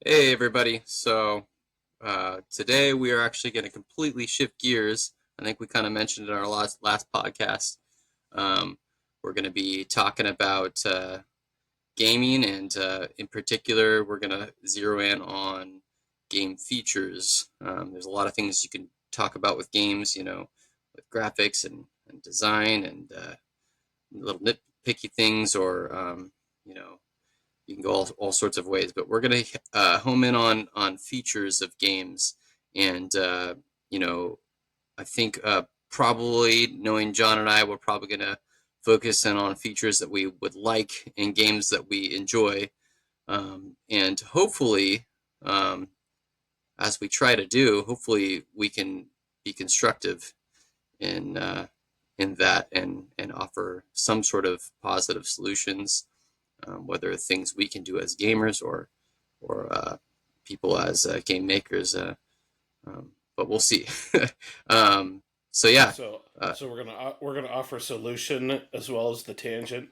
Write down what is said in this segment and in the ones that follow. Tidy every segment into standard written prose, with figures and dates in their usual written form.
Hey everybody. Today we are actually going to completely shift gears. I think we kind of mentioned in our last podcast. Um, we're going to be talking about gaming, and in particular, we're going to zero in on game features. There's a lot of things you can talk about with games, with graphics and design and little nitpicky things, or you know you can go all sorts of ways, but we're going to home in on features of games. And you know I think probably, knowing John and I, we're probably going to focus in on features that we would like in games that we enjoy. And hopefully, um, as we try to do, hopefully we can be constructive in that, and offer some sort of positive solutions, whether things we can do as gamers, or people as game makers. But we'll see. um, so yeah, So, uh, so we're gonna offer solution as well as the tangent.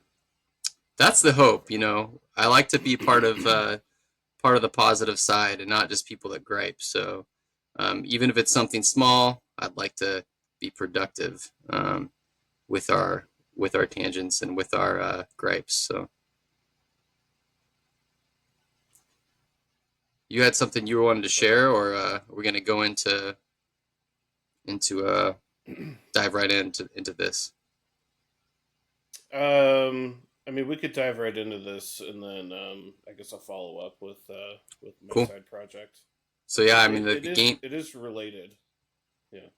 that's the hope. I like to be part of the positive side, and not just people that gripe. So even if it's something small, I'd like to be productive, with our tangents and with our gripes. So you had something you wanted to share, or we're going to go into dive right into this. I mean, we could dive right into this, and then I guess I'll follow up with my Cool. side project. So yeah, I mean, It, the, it the is game it is related. Yeah.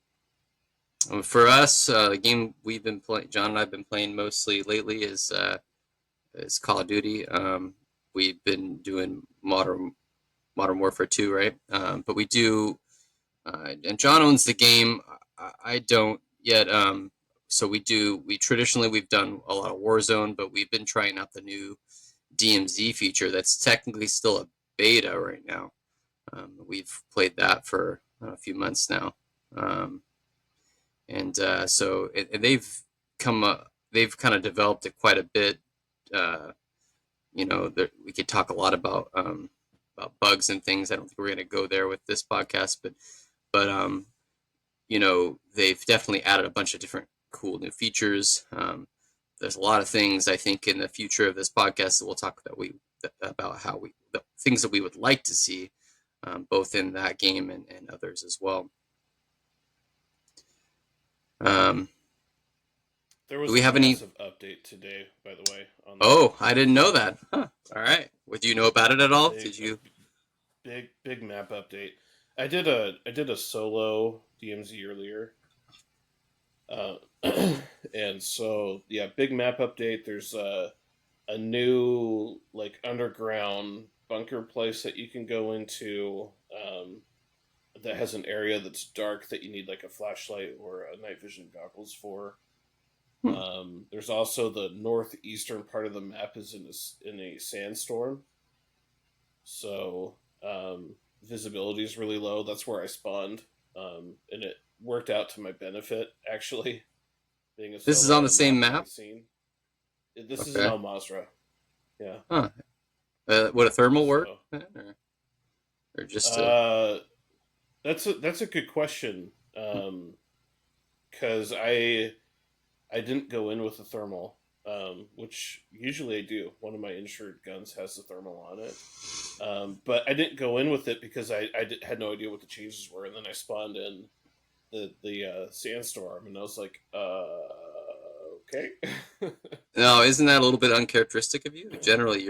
for us, the game we've been playing, John and I've been playing mostly lately, is Call of Duty. We've been doing Modern Warfare 2, right? But we do, and John owns the game. I don't yet. So we traditionally, we've done a lot of Warzone, but we've been trying out the new DMZ feature that's technically still a beta right now. We've played that for a few months now. And come they've kind of developed it quite a bit. Uh, we could talk a lot about bugs and things. I don't think we're going to go there with this podcast, but they've definitely added a bunch of different cool new features. There's a lot of things, I think, in the future of this podcast that we'll talk about how the things that we would like to see, both in that game and others as well. Um, There do was we a have any? massive update today, by the way, on the Oh, map. I didn't know that. Huh. All right. Would you know about it at all? Big Did a you? big map update. I did a solo DMZ earlier. Uh, and so yeah, big map update. There's a new like underground bunker place that you can go into, that has an area that's dark that you need like a flashlight or a night vision goggles for. Hmm. There's also the northeastern part of the map is in a sandstorm, so visibility is really low. That's where I spawned, and it worked out to my benefit actually. Being a This is on solo the and same not being map. seen. This is an Okay. El Mazra. Yeah. Huh. Would a thermal work, So or just a? uh, that's a good question. Because I didn't go in with a thermal, which usually I do. One of my insured guns has a thermal on it, but I didn't go in with it because had no idea what the changes were, and then I spawned in the sandstorm, and I was like, okay. No, isn't that a little bit uncharacteristic of you? Generally,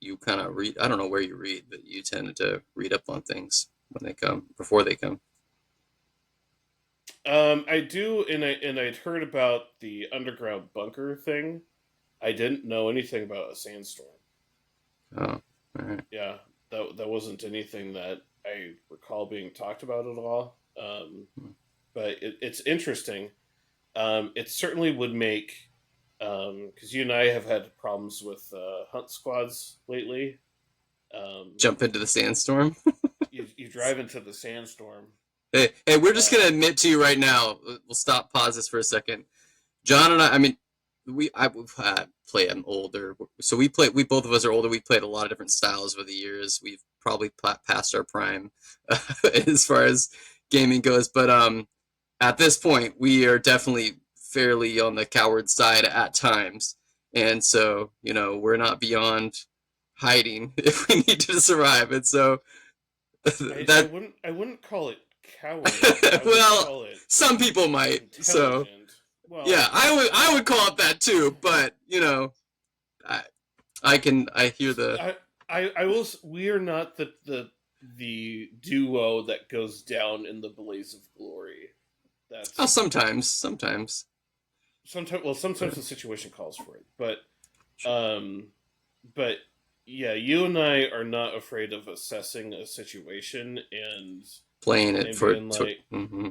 you kind of read. I don't know where you read, but you tend to read up on things when they come, before they come. I do, and I'd heard about the underground bunker thing. I didn't know anything about a sandstorm. Oh, all right. Yeah, that wasn't anything that I recall being talked about at all. But it's interesting. It certainly would make, because you and I have had problems with hunt squads lately. Um, Jump into the sandstorm. you drive into the sandstorm. Hey, we're just gonna Uh, admit to you right now. We'll stop. Pause this for a second. John and I. I mean, I play them older, so we both of us are older. We played a lot of different styles over the years. We've probably past our prime as far as gaming goes, but at this point, we are definitely fairly on the coward side at times, and so we're not beyond hiding if we need to survive. And so that I wouldn't call it coward. I would well, call it some people might. So intelligent. Well, yeah, I would call it that too. But I I hear the I will. We are not the duo that goes down in the blaze of glory. oh, That's sometimes. sometimes. Well, sometimes the situation calls for it, um, but yeah, you and I are not afraid of assessing a situation Playing it and for being like, mm-hmm.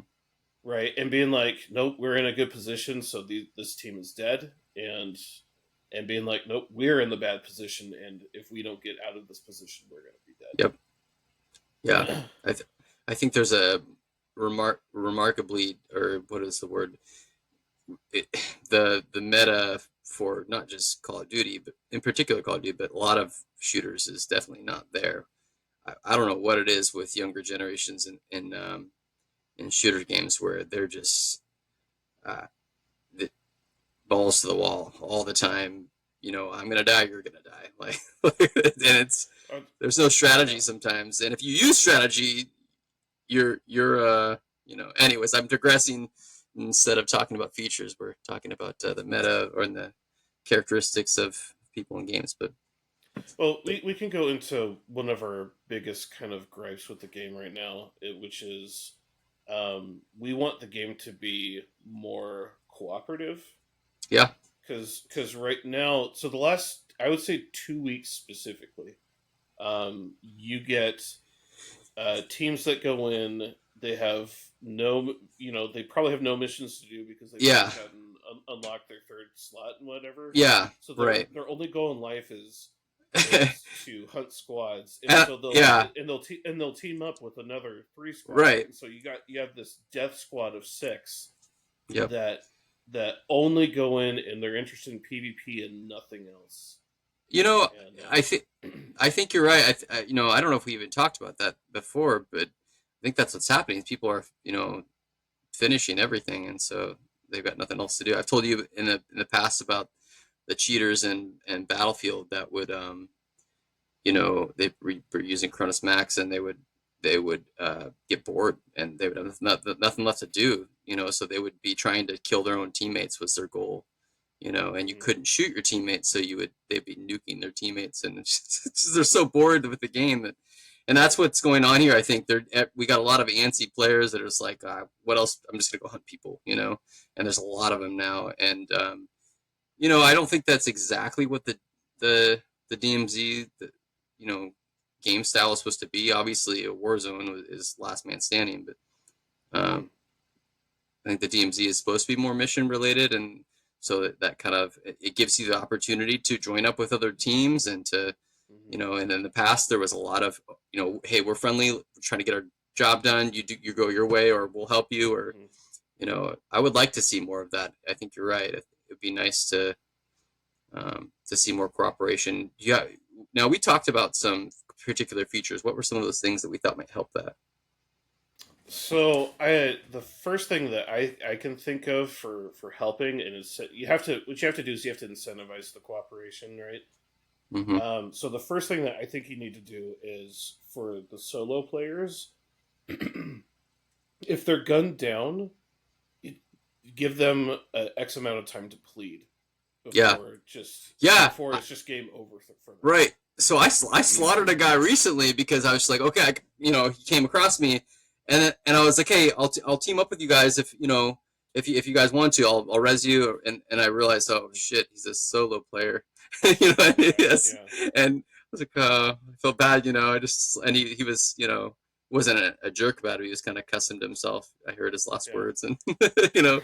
right, and being like, nope, we're in a good position, so this team is dead, and being like, nope, we're in the bad position, and if we don't get out of this position, we're going to be Yep. Yeah. dead. I think there's a remarkably, or what is the word, it, the meta for not just Call of Duty, but in particular Call of Duty, but a lot of shooters is definitely not there. I don't know what it is with younger generations in shooter games where they're just uh, the balls to the wall all the time. I'm gonna die, you're gonna die. And it's Uh, there's no yeah. strategy sometimes, and if you use strategy, you're anyways, I'm digressing. Instead of talking about features, we're talking about the meta or the characteristics of people in games. Well, But we can go into one of our biggest kind of gripes with the game right now, which is we want the game to be more cooperative. yeah, Because right now, so the last, I would say 2 weeks specifically, you get teams that go in, they have no, they probably have no missions to do because they've yeah, already gotten unlocked their third slot and whatever. yeah, So right. their only goal in life is to hunt squads, and so Yeah, they'll team up with another three squads, right. and so you have this death squad of six Yep. that only go in and they're interested in PvP and nothing else. You know, And I think I think you're right. I don't know if we even talked about that before, but I think that's what's happening. People are, finishing everything, and so they've got nothing else to do. I've told you in the past about the cheaters and Battlefield that would, they were using Cronus Max, and they would get bored, and they would have nothing left to do. So they would be trying to kill their own teammates was their goal. And you mm, couldn't shoot your teammates, so they'd be nuking their teammates, and they're so bored with the game and that's what's going on here. I think we got a lot of antsy players that are just like, what else? I'm just gonna go hunt people, and there's a lot of them now, and I don't think that's exactly what the DMZ game style is supposed to be. Obviously, a war zone is last man standing, but mm-hmm, I think the DMZ is supposed to be more mission related, and so that kind of it gives you the opportunity to join up with other teams and to mm-hmm, and in the past there was a lot of hey, we're friendly, we're trying to get our job done, you go your way or we'll help you, or mm-hmm. I would like to see more of that. I think you're right. It'd be nice to see more cooperation. Yeah. Now we talked about some particular features. What were some of those things that we thought might help that? So the first thing that I can think of for helping, and is what you have to do is you have to incentivize the cooperation, right? Mm-hmm. So the first thing that I think you need to do is for the solo players, if they're gunned down, you give them X amount of time to plead Yeah. Yeah. before it's just game over for them. Right. So I slaughtered a guy recently because I was just like, okay, he came across me, and I was like, hey, I'll team up with you guys if you guys want to, I'll res you, and I realized, oh shit, he's a solo player, Right? yes, Yeah. and I was like, I felt bad, I just and he was wasn't a jerk about it. He was kind of cussing to himself. I heard his last Yeah. words, and you know,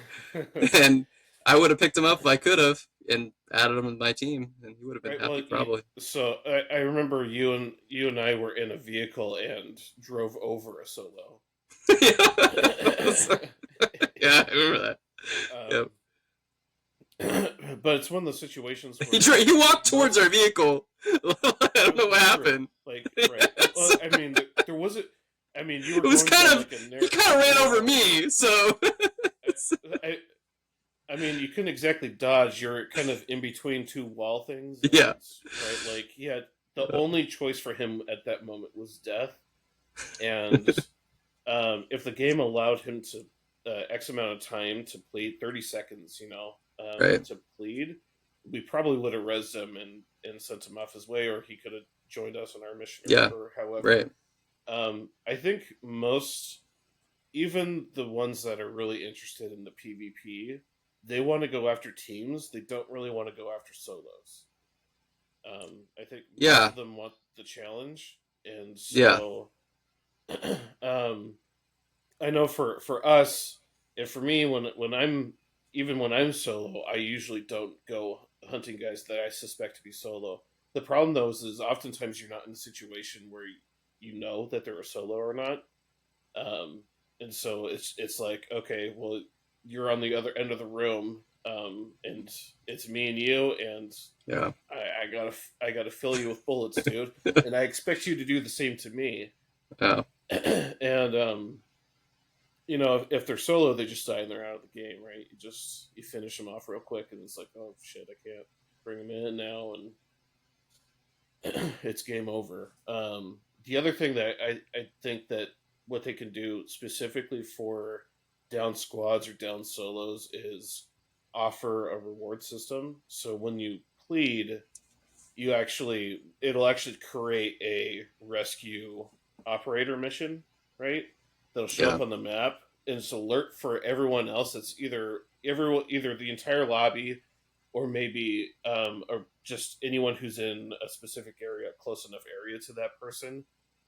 and I would have picked him up if I could have and added him to my team, and he would have been Right. Well, happy probably. so I remember you and I were in a vehicle and drove over a solo. Yeah, I remember that. Yep. um, but it's one of those situations He where he walked towards most our vehicle. I don't know what true, happened. like right. Yes. I mean, there wasn't. I mean, you were It was going kind down of like he kind a of ran over narrow. me, so I, I, I mean, you couldn't exactly dodge. You're kind of in between two wall things, yeah. and right, like he had the only choice for him at that moment was death. And if the game allowed him to X amount of time to plead, 30 seconds, Right. to plead, we probably would have rezzed him and sent him off his way, or he could have joined us on our mission, Yeah. or however. Right. I think most, even the ones that are really interested in the PvP, they want to go after teams. They don't really want to go after solos. I think most Yeah. of them want the challenge, and Yeah. so um, I know for us and for me, when I'm solo, I usually don't go hunting guys that I suspect to be solo. The problem though is oftentimes you're not in a situation where you know that they're a solo or not. Um, and so it's like, okay, well, you're on the other end of the room, and it's me and you, and Yeah. I gotta fill you with bullets, dude, and I expect you to do the same to me. Yeah. And if they're solo, they just die and they're out of the game, right? You finish them off real quick, and it's like, oh shit, I can't bring them in now, and it's game over. The other thing that I think that what they can do specifically for down squads or down solos is offer a reward system. So when you plead, it'll actually create a rescue operator mission, right? That'll show Yeah. up on the map, and it's alert for everyone else. That's either the entire lobby, or maybe or just anyone who's in a specific area, close enough area to that person,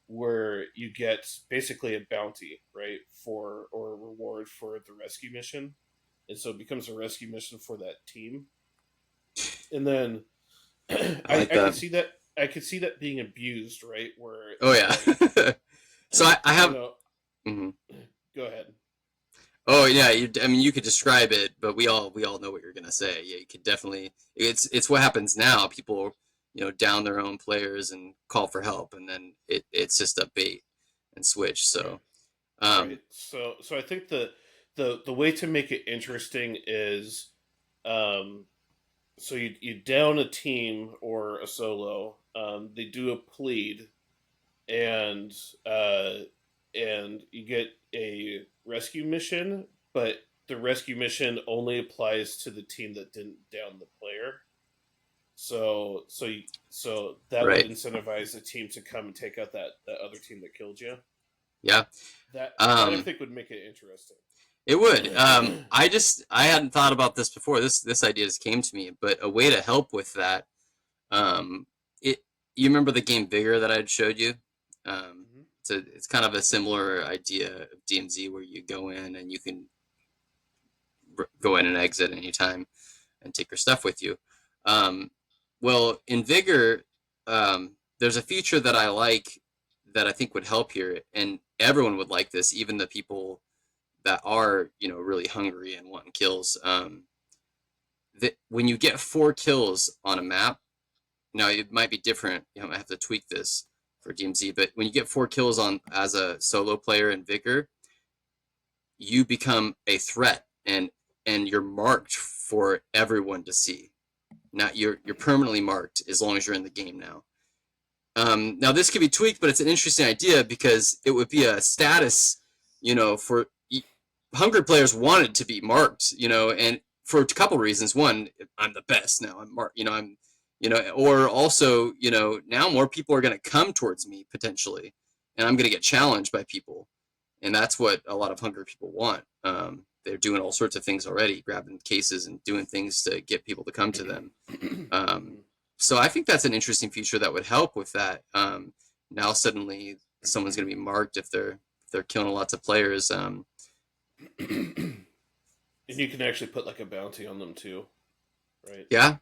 where you get basically a bounty, right, for or a reward for the rescue mission, and so it becomes a rescue mission for that team. And then I like I could that. see that I could see that being abused, right? Where Oh it's yeah. like, So I you have. know, Mhm. go ahead. Oh yeah, I mean, you could describe it, but we all know what you're gonna say. Yeah, you could definitely. It's what happens now. People, down their own players and call for help, and then it's just a bait and switch. Right, So, right. um, So I think the way to make it interesting is, um, so you down a team or a solo. They do a plead, and uh, and you get a rescue mission, but the rescue mission only applies to the team that didn't down the player. So that would right. incentivize the team to come and take out that other team that killed you. Yeah. That I Um, think would make it interesting. it would. I hadn't thought about this before. This idea just came to me, but a way to help with that. Um, it. You remember the game Vigor that I had showed you? Mhm. It's kind of a similar idea of DMZ where you go in and you can go in and exit anytime and take your stuff with you. Um, well, in Vigor, there's a feature that I like that I think would help here, and everyone would like this, even the people that are really hungry and wanting kills. That when you get 4 kills on a map, now it might be different. I might have to tweak this for DMZ, but when you get 4 kills on as a solo player in Vigor, you become a threat and you're marked for everyone to see. Now you're permanently marked as long as you're in the game now. Now this could be tweaked, but it's an interesting idea because it would be a status, for hungry players wanted to be marked, and for a couple reasons. One, I'm the best now. I'm marked, or also, now more people are going to come towards me potentially, and I'm going to get challenged by people, and that's what a lot of hungry people want. They're doing all sorts of things already, grabbing cases and doing things to get people to come to them. Um, Mhm. so I think that's an interesting feature that would help with that. Now suddenly someone's going to be marked if they're killing lots of players. And you can actually put like a bounty on them too, right? Yeah,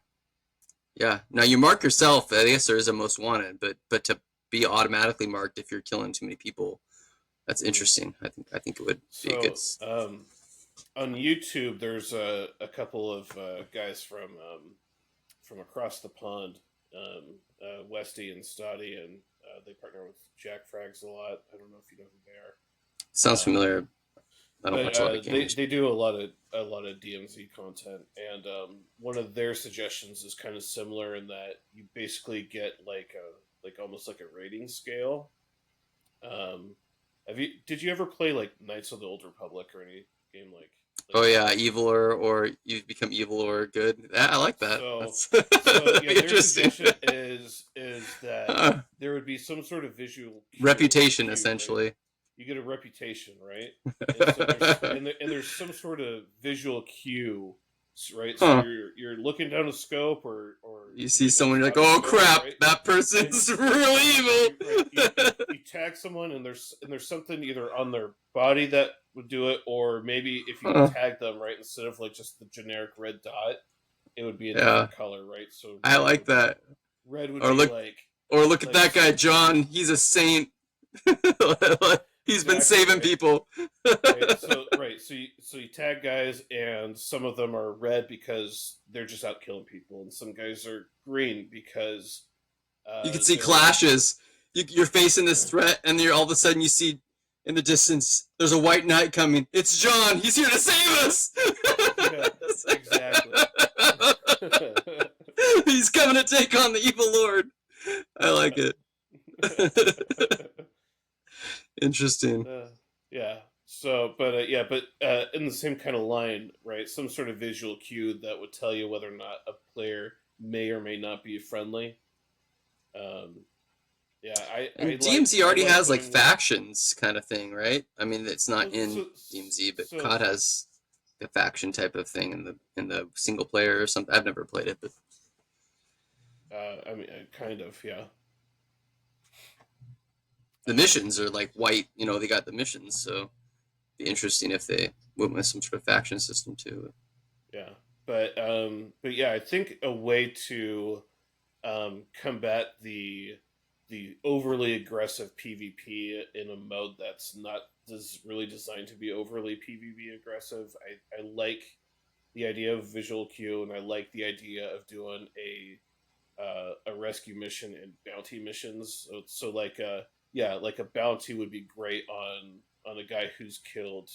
yeah. Now you mark yourself. I guess there is a most wanted, but to be automatically marked if you're killing too many people, that's Mhm. interesting. I think it would be a good. So, on YouTube, there's a couple of guys from across the pond, Westy and Stoddy, and they partner with Jack Frags a lot. I don't know if you know who they Sounds are. familiar. I don't But watch a lot of they gaming. they do a lot of DMZ content, and one of their suggestions is kind of similar in that you basically get like almost like a rating scale. Um, did you ever play like Knights of the Old Republic or any game like Oh yeah, that? evil or you become evil or good. I like that. So That's so that'd yeah, be their interesting. suggestion is that Uh, there would be some sort of visual reputation, cue, right? essentially. You get a reputation, right? And so there's some sort of visual cue, right? So Huh. you're looking down a scope or You see maybe someone, you're like, spotting oh someone, crap, right? that And person's really you evil. tag someone and there's something either on their body that would do it, or maybe if you Huh. tag them, right, instead of like just the generic red dot, it would be a Yeah, different color, right? So I like that. red would Or be look, or look at like that guy, John. He's a saint. He's been exactly, saving right. people. So you tag guys, and some of them are red because they're just out killing people, and some guys are green because You can see they're clashes. You're facing this threat, and you're all of a sudden you see in the distance there's a white knight coming. It's John. He's here to save us. yeah, exactly. He's coming to take on the evil lord. I like it. Interesting. uh, yeah. So, but in the same kind of line, right? Some sort of visual cue that would tell you whether or not a player may or may not be friendly. Um, yeah, And DMZ I already like has like going with. factions kind of thing, right? I mean, it's not Well, in DMZ, but so COD has a faction type of thing in the single player or something. I've never played it, but I mean, kind of, yeah. the missions are like white. You know, they got the missions, so it'd be interesting if they went with some sort of faction system too. Yeah, but yeah, I think a way to combat the overly aggressive PvP in a mode that's not really designed to be overly PvP aggressive. I like the idea of visual cue, and I like the idea of doing a rescue mission and bounty missions. So like like a bounty would be great on a guy who's killed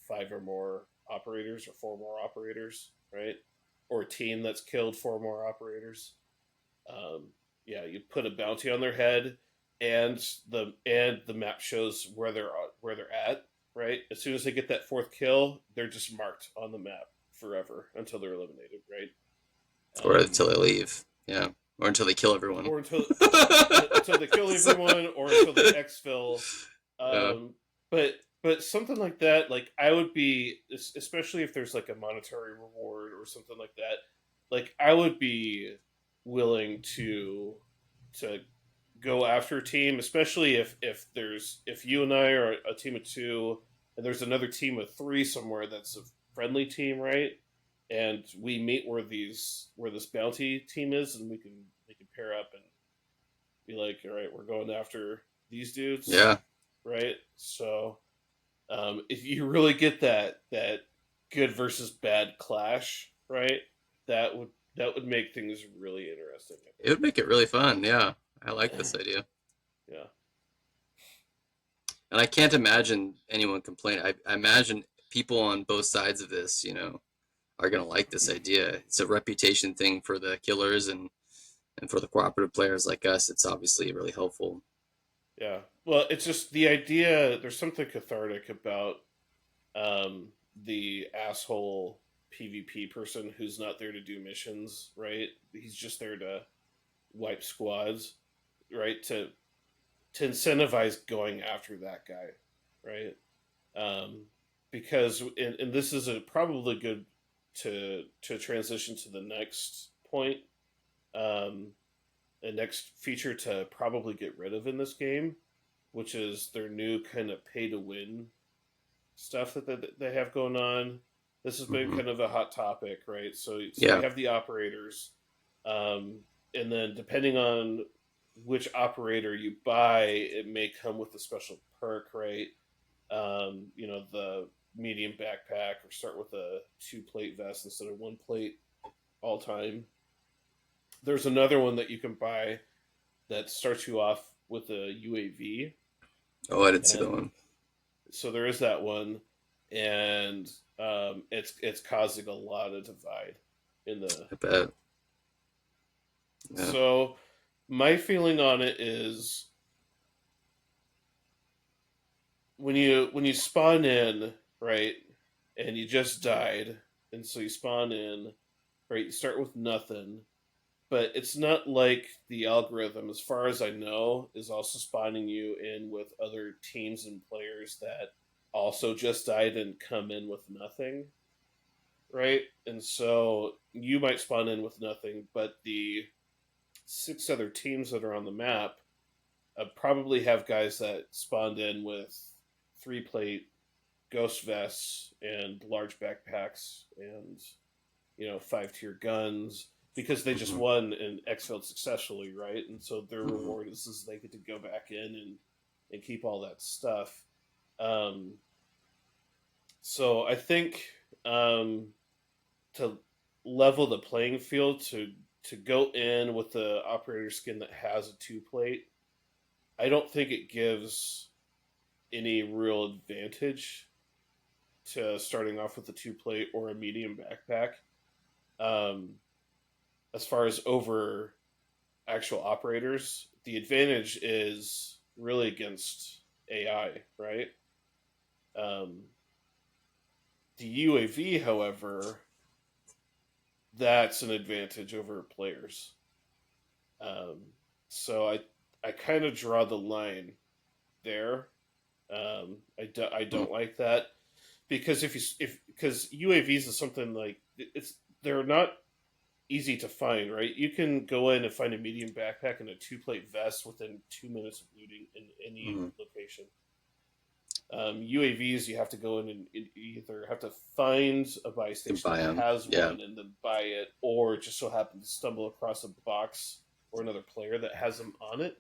five or more operators or four more operators, right? Or a team that's killed four more operators. Um, yeah, you put a bounty on their head, and the map shows where they're at. Right, as soon as they get that fourth kill, they're just marked on the map forever until they're eliminated. Right, Or until they leave, yeah, or until they kill everyone. or until they kill everyone, or until they exfil. Yeah. Um, but something like that, like I would be, especially if there's like a monetary reward or something like that. Like I would be willing to go after a team, especially if you and I are a team of two, and there's another team of three somewhere that's a friendly team, right? And we meet where this bounty team is, and we can pair up and be like, all right, we're going after these dudes, Yeah, right? So if you really get that good versus bad clash, right? That would that would make things really interesting. it would make it really fun. Yeah, I I like this think. idea, Yeah. and I can't imagine anyone complaining. I imagine people on both sides of this, are gonna like this idea. It's a reputation thing for the killers and for the cooperative players like us. It's obviously really helpful. Yeah. Well, it's just the idea. There's something cathartic about the asshole PvP person who's not there to do missions, right? He's just there to wipe squads, right? To incentivize going after that guy, right? Um, because and this is a probably good to transition to the next point. Um, the next feature to probably get rid of in this game, which is their new kind of pay to win stuff that they have going on. This has been Hmm. kind of a hot topic, right? So you Yeah. have the operators, and then depending on which operator you buy, it may come with a special perk, right? You know medium backpack, or start with a 2 plate vest instead of 1 plate all time. There's another one that you can buy that starts you off with a UAV, Oh, I didn't see that and one. so there is that one, and it's causing a lot of divide in the I bet. Yeah. so my feeling on it is when you spawn in, right, and you just died, and so you spawn in, right, you start with nothing, but it's not like the algorithm, as far as I know, is also spawning you in with other teams and players that also just died and come in with nothing, right? And so you might spawn in with nothing, but the 6 other teams that are on the map probably have guys that spawned in with 3 plate ghost vests and large backpacks and 5 tier guns because they just Hmm. won and exfilled successfully, right? And so their Hmm. reward is they get to go back in and keep all that stuff. Um, so I think um, to level the playing field to go in with the operator skin that has a 2 plate, I don't think it gives any real advantage to starting off with a 2 plate or a medium backpack. Um, as far as over actual operators, the advantage is really against AI, right? Um, the UAV, however, that's an advantage over players. Um, so I kind of draw the line there. I don't like that because if because UAVs is something like it's they're not easy to find, right? You can go in and find a medium backpack and a 2 plate vest within 2 minutes of looting in any Hmm. location. UAVs, you have to go in and either have to find a buy You can station buy that them. has Yeah. one and then buy it, or just so happen to stumble across a box or another player that has them on it.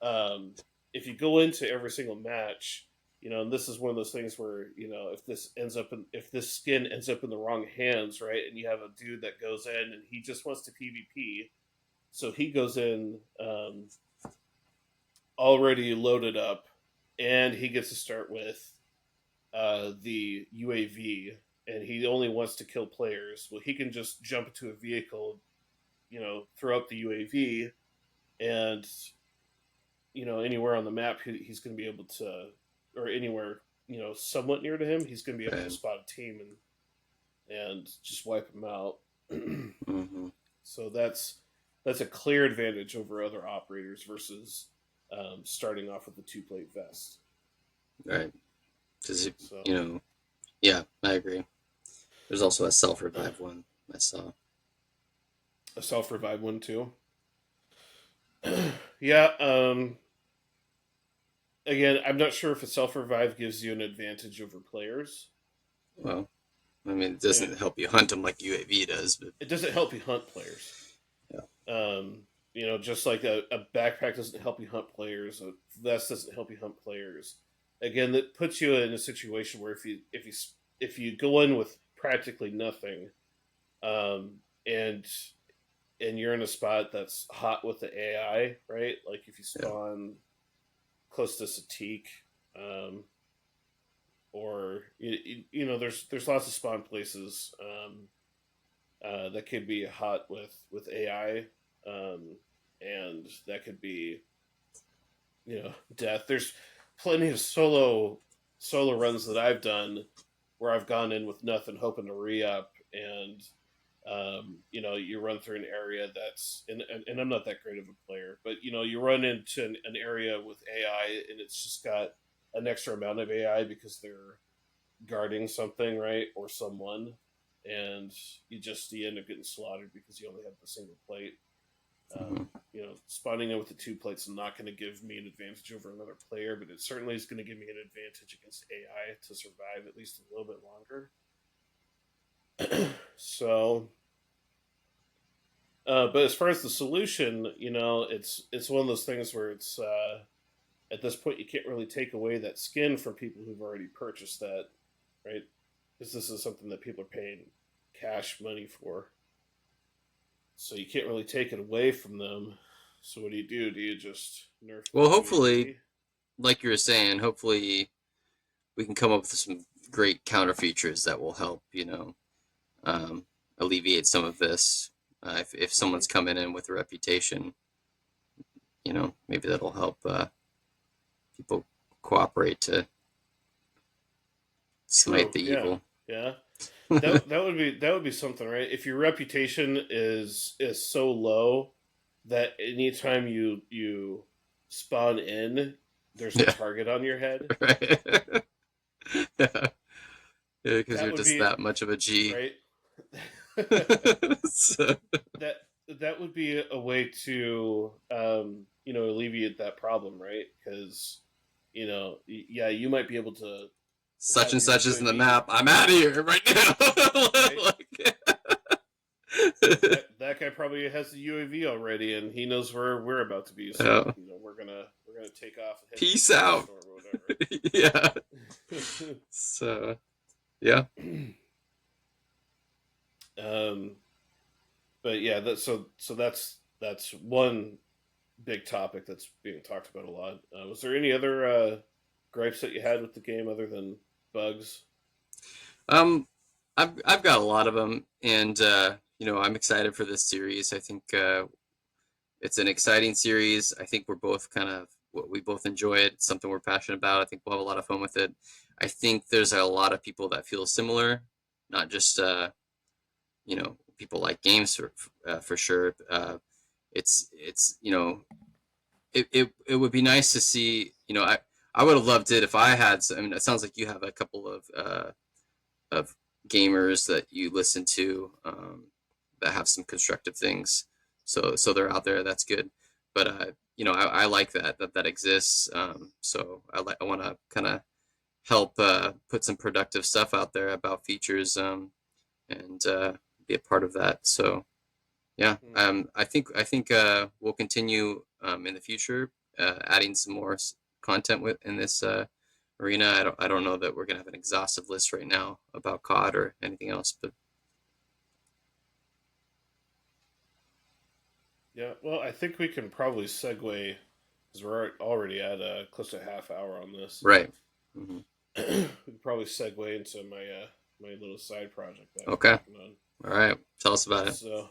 Um, if you go into every single match, and this is one of those things where if this skin ends up in the wrong hands, right, and you have a dude that goes in and he just wants to PvP, so he goes in already loaded up, and he gets to start with the UAV, and he only wants to kill players. Well, he can just jump into a vehicle, throw up the UAV, and anywhere on the map he's going to be able to, or anywhere somewhat near to him, he's going to be able to Right. spot a team and just wipe them out. Hmm. So that's a clear advantage over other operators versus starting off with the 2 plate vest. Right. Because So you know, yeah, I agree. There's also a self revive one I saw. a self revive one too. Yeah. Again, I'm not sure if a self revive gives you an advantage over players. Well, I mean, it And doesn't help you hunt them like UAV does, but it doesn't help you hunt players. yeah. Just like a backpack doesn't help you hunt players, a vest doesn't help you hunt players. Again, that puts you in a situation where if you go in with practically nothing, and you're in a spot that's hot with the AI, right? Like if you Yeah. spawn close to Satik, um, or there's lots of spawn places that could be hot with AI, and that could be death. There's plenty of solo runs that I've done where I've gone in with nothing, hoping to re up, and you run through an area and I'm not that great of a player, but you run into an area with AI and it's just got an extra amount of AI because they're guarding something, right, or someone, and you end up getting slaughtered because you only have the single plate. Hmm. Spawning in with the 2 plates is not going to give me an advantage over another player, but it certainly is going to give me an advantage against AI to survive at least a little bit longer. So, but as far as the solution, it's one of those things where it's at this point you can't really take away that skin from people who've already purchased that, right? Because this is something that people are paying cash money for, so you can't really take it away from them. So what do you do? Do you just nerf Well, the hopefully, UAV? like you were saying, hopefully we can come up with some great counter features that will help, um, alleviate some of this. If Mm-hmm. someone's coming in with a reputation, maybe that'll help people cooperate to smite True. the Yeah. evil. Yeah. That would be something, right? If your reputation is so low that anytime you spawn in, there's a Yeah, target on your head. right. Yeah, because That you're would just be that much of a G. right. So, that that would be a way to alleviate that problem, right? Because yeah, you might be able to such have and your such is in the UAV, map. I'm out of here right now. right? Like, That guy probably has the UAV already, and he knows where we're about to be. So uh, we're gonna take off and head to the peace grocery out. store or Yeah. whatever. So, yeah. um, but yeah, that's one big topic that's being talked about a lot. Was there any other gripes that you had with the game other than bugs? Um, I've got a lot of them, and I'm excited for this series. I think it's an exciting series. I think we're both we both enjoy it. It's something we're passionate about. I think we'll have a lot of fun with it. I think there's a lot of people that feel similar, not just people like games for sure. It's it would be nice to see. I would have loved it if I had. I mean, it sounds like you have a couple of gamers that you listen to that have some constructive things. So they're out there. That's good. But I like that exists. So I want to kind of help put some productive stuff out there about features and be a part of that. So yeah, Hmm. I think we'll continue in the future adding some more content in this arena. I don't know that we're gonna have an exhaustive list right now about COD or anything else, but Yeah, well, I think we can probably segue because we're already at close to a half hour on this. right. Hmm. We can probably segue into my little side project that I've been Okay. working on. All right. Tell us about it. So,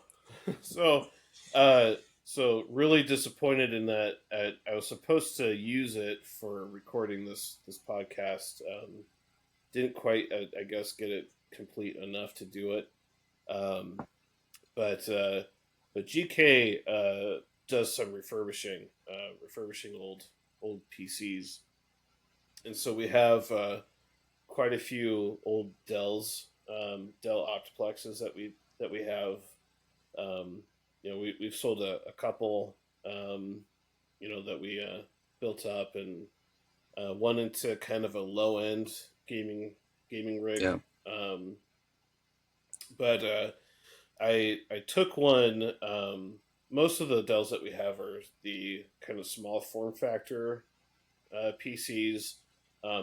so, uh, so really disappointed in that I was supposed to use it for recording this podcast. Didn't quite, I guess, get it complete enough to do it. Um, but GK does some refurbishing old PCs, and so we have quite a few old Dell Optiplexes that we have. We've sold a couple, that we built up, and one into kind of a low end gaming rig. Yeah. Um, but I took one. Most of the Dells that we have are the kind of small form factor PCs.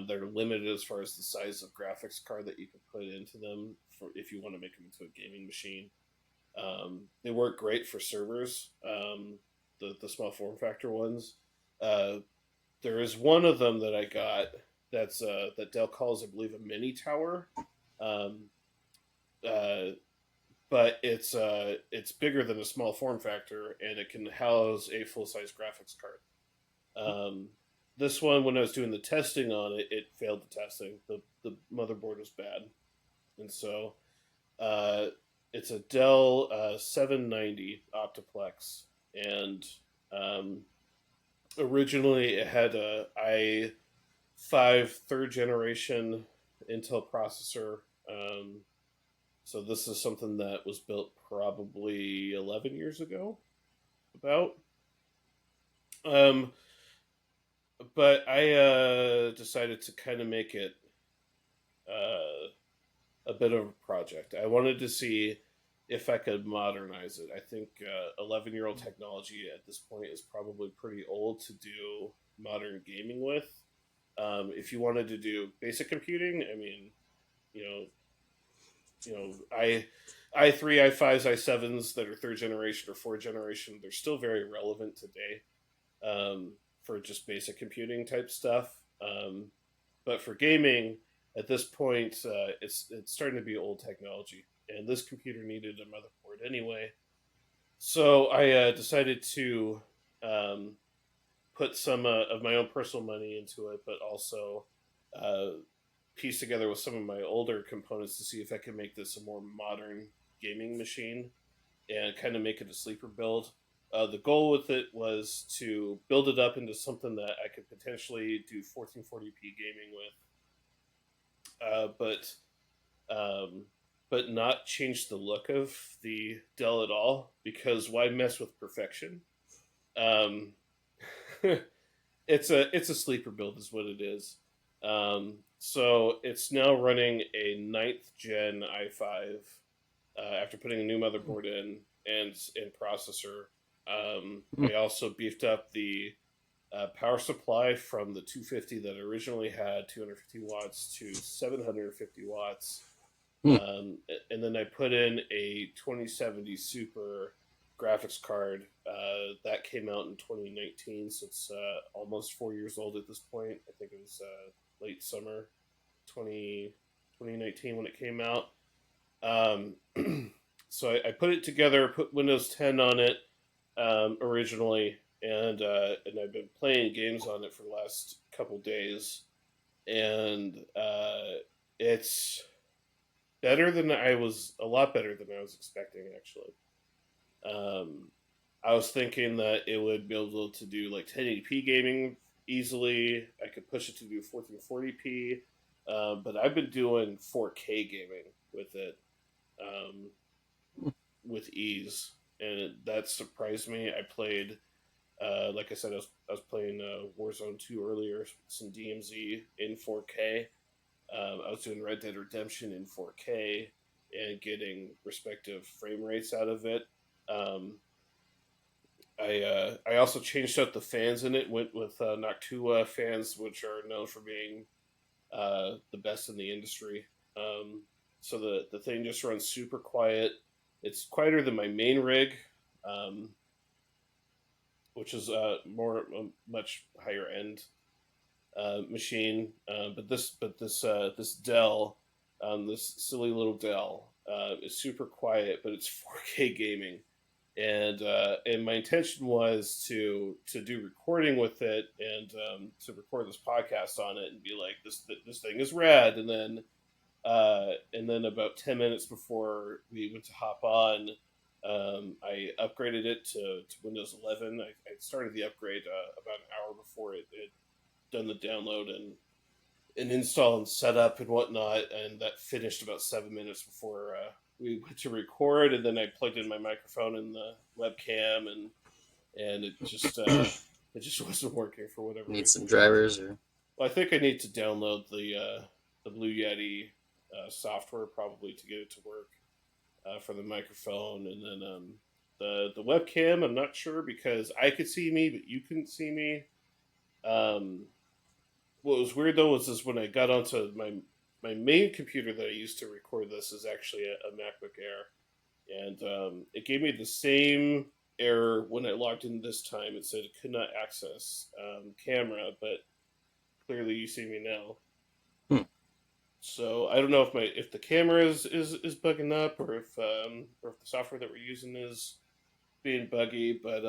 They're limited as far as the size of graphics card that you can put into them for if you want to make them into a gaming machine. They work great for servers. The small form factor ones. Uh, there is one of them that I got that Dell calls, I believe, a mini tower. Um, uh, but it's bigger than a small form factor, and it can house a full size graphics card. Um, this one, when I was doing the testing on it, it failed the testing. The motherboard was bad, and so uh, it's a Dell 790 Optiplex, and um, originally it had a i5 third generation Intel processor. So this is something that was built probably 11 years ago, about. Um, but I decided to kind of make it a bit of a project. I wanted to see if I could modernize it. I think 11-year-old technology at this point is probably pretty old to do modern gaming with. If you wanted to do basic computing, I mean, you know, i3, i5s, i7s that are third generation or fourth generation. They're still very relevant today, for just basic computing type stuff. But for gaming, at this point, it's starting to be old technology, and this computer needed a motherboard anyway. So I decided to um, put some of my own personal money into it, but also uh, piece together with some of my older components to see if I could make this a more modern gaming machine and kind of make it a sleeper build. The goal with it was to build it up into something that I could potentially do 1440p gaming with, uh, but um, but not change the look of the Dell at all, because why mess with perfection? Um, it's a sleeper build, is what it is. So it's now running a ninth gen i5 after putting a new motherboard in and processor. I also beefed up the power supply from the 250 that originally had 250 watts to 750 watts. And then I put in a 2070 Super graphics card that came out in 2019, so it's almost 4 years old at this point. I think it was late summer 20, 2019 when it came out. Um, so I put it together, put Windows 10 on it originally, and I've been playing games on it for the last couple days, and it's a lot better than I was expecting, actually. Um, I was thinking that it would be able to do like 1080p gaming easily. I could push it to do 1440p, but I've been doing 4K gaming with it, um, with ease, and that surprised me. I played, like I said, I was playing Warzone 2 earlier, some DMZ in 4K. I was doing Red Dead Redemption in 4K and getting respective frame rates out of it. Um, I also changed out the fans in it. Went with Noctua fans, which are known for being the best in the industry. So the thing just runs super quiet. It's quieter than my main rig, um, which is more much higher end machine. But this Dell, this silly little Dell, is super quiet, but it's 4K gaming, and my intention was to do recording with it and to record this podcast on it and be like, this thing is rad, and then about 10 minutes before we went to hop on. I upgraded it to Windows 11. I started the upgrade about an hour before it done the download and install and setup and whatnot, and that finished about 7 minutes before we went to record. And then I plugged in my microphone and the webcam, and it just wasn't working for whatever Need reason. some drivers or Well, I think I need to download the Blue Yeti software probably to get it to work for the microphone, and then the webcam. I'm not sure because I could see me, but you couldn't see me. Um, what was weird though was this when I got onto my main computer that I used to record this is actually a MacBook Air, and it gave me the same error when I logged in this time. It said it could not access camera, but clearly you see me now. hmm. So I don't know if the camera is bugging up, or if the software that we're using is being buggy, but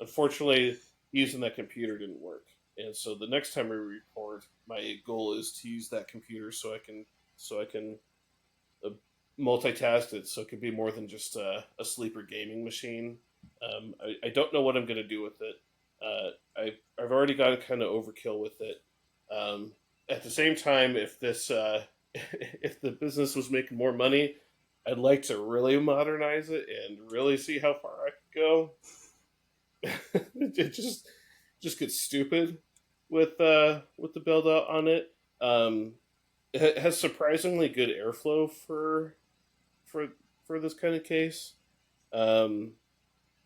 unfortunately, using that computer didn't work. And so the next time we record, my goal is to use that computer so I can uh, multitask it, so it could be more than just a sleeper gaming machine. I don't know what I'm going to do with it. I've already gotten kind of overkill with it. Um, at the same time, if this if the business was making more money, I'd like to really modernize it and really see how far I could go. It just gets stupid with the build out on it. Um, it has surprisingly good airflow for for this kind of case. Um,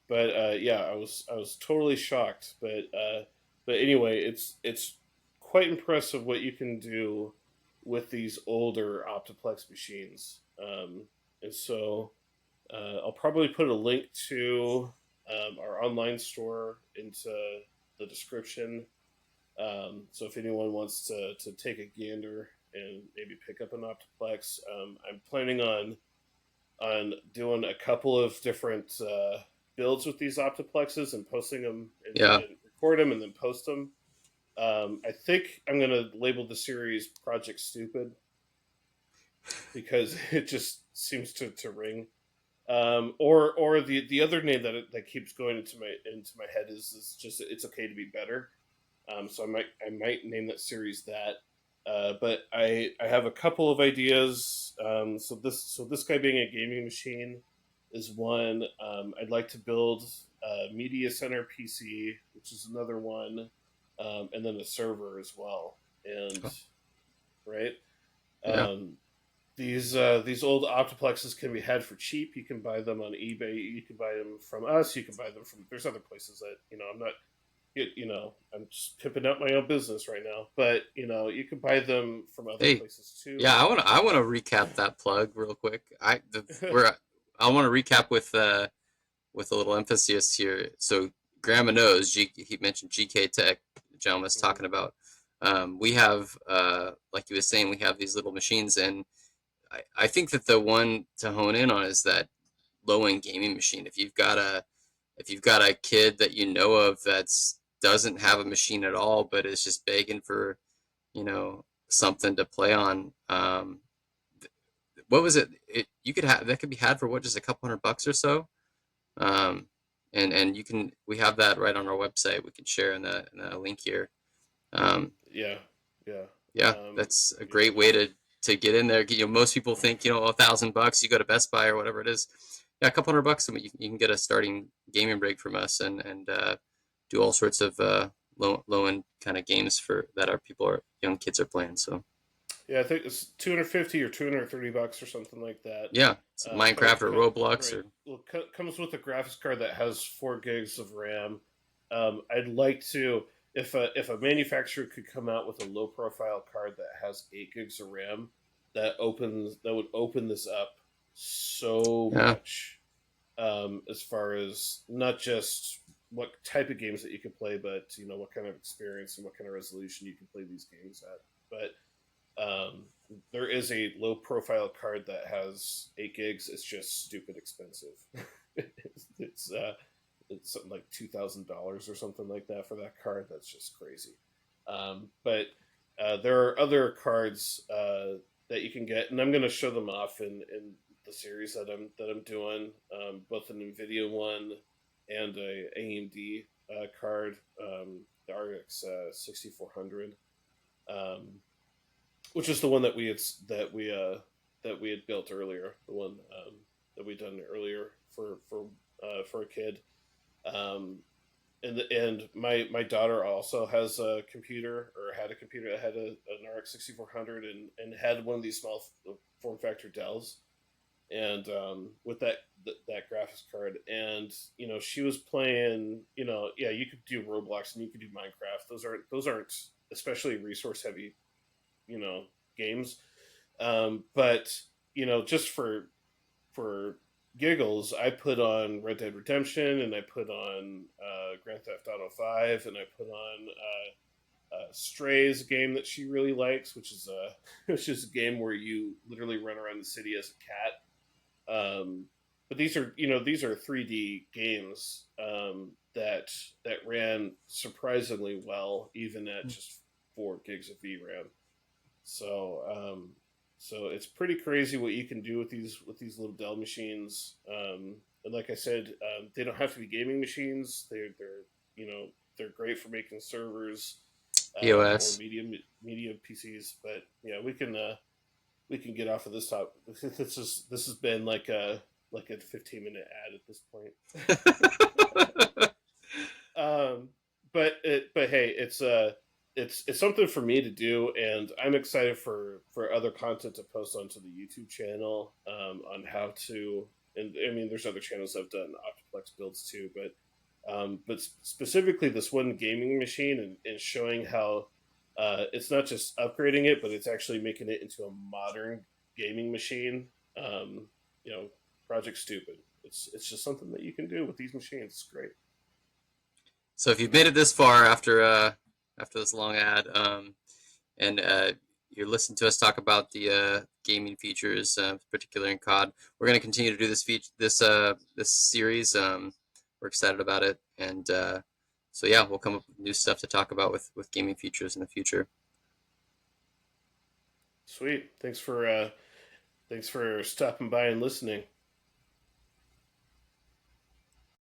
but yeah, I was totally shocked. But anyway, it's quite impressive what you can do with these older Optiplex machines. And so I'll probably put a link to our online store into the description. So if anyone wants to take a gander and maybe pick up an Optiplex, I'm planning on doing a couple of different builds with these Optiplexes and posting them Yeah. and record them and then post them. I think I'm going to label the series Project Stupid because it just seems to ring. Or the other name that keeps going into my head is just it's okay to be better. So I might name that series that. But I have a couple of ideas. So this guy being a gaming machine is one. I'd like to build a media center PC, which is another one, and then a server as well. And right, Yeah. um, these old optiplexes can be had for cheap. You can buy them on eBay. You can buy them from us. You can buy them from. There's other places that I'm not. I'm just pimping out my own business right now. But you can buy them from other Hey, places too. yeah, I want to recap that plug real quick. I want to recap with a little emphasis here. So Grandma knows. He mentioned GK Tech. John was Mhm. talking about. We have, like he was saying, we have these little machines, and I think that the one to hone in on is that low end gaming machine. If you've got a kid that you know of that's doesn't have a machine at all, but is just begging for something to play on. What was it? You could have that could be had for what, just a couple $100 or so. Um, and we have that right on our website. We can share in the link here. Um, Yeah, yeah, yeah, that's a yeah. great way to get in there. Most people think $1,000. You go to Best Buy or whatever it is. Yeah, a couple $100, and you can get a starting gaming rig from us and do all sorts of low end kind of games for that our young kids are playing. So Yeah, I think it's 250 or $230 or something like that. yeah, it's Minecraft or Roblox Right. or Well, comes with a graphics card that has 4 gigs of RAM. I'd like to, if a manufacturer could come out with a low profile card that has 8 gigs of RAM, that would open this up so yeah. much. As far as not just what type of games that you can play, but what kind of experience and what kind of resolution you can play these games at. But there is a low profile card that has 8 gigs. It's just stupid expensive. it's it's something like $2,000 or something like that for that card. That's just crazy. But there are other cards that you can get, and I'm going to show them off in the series that I'm doing. Both an Nvidia one and a AMD card, the RX 6400. Um, which is the one that we had built earlier, the one that we done earlier for a kid. Um, and my daughter also has a computer, or had a computer that had an RX 6400, and had one of these small form factor Dells, and with that graphics card, and she was playing. Yeah, you could do Roblox and you could do Minecraft. Those aren't especially resource heavy you know games. But just for giggles, I put on Red Dead Redemption, and I put on Grand Theft Auto 5, and I put on Strays, a game that she really likes, which is a which is a game where you literally run around the city as a cat. But these are 3D games that ran surprisingly well, even at just 4 gigs of VRAM. So so it's pretty crazy what you can do with these little Dell machines. And like I said, they don't have to be gaming machines. They're great for making servers, or EOS. media PCs. But yeah, we can get off of this topic. This has been like a 15-minute ad at this point. Um, but hey, it's something for me to do, and I'm excited for other content to post onto the YouTube channel, on how to. And I mean, there's other channels that have done Optiplex builds too, but specifically this one gaming machine, and showing how It's not just upgrading it, but it's actually making it into a modern gaming machine. Um, you know, Project Stupid. It's just something that you can do with these machines. It's great. So if you've made it this far after this long ad, and you're listening to us talk about the gaming features, particularly in COD, we're going to continue to do this series. We're excited about it, and so yeah, we'll come up with new stuff to talk about with gaming features in the future. Sweet. Thanks for stopping by and listening.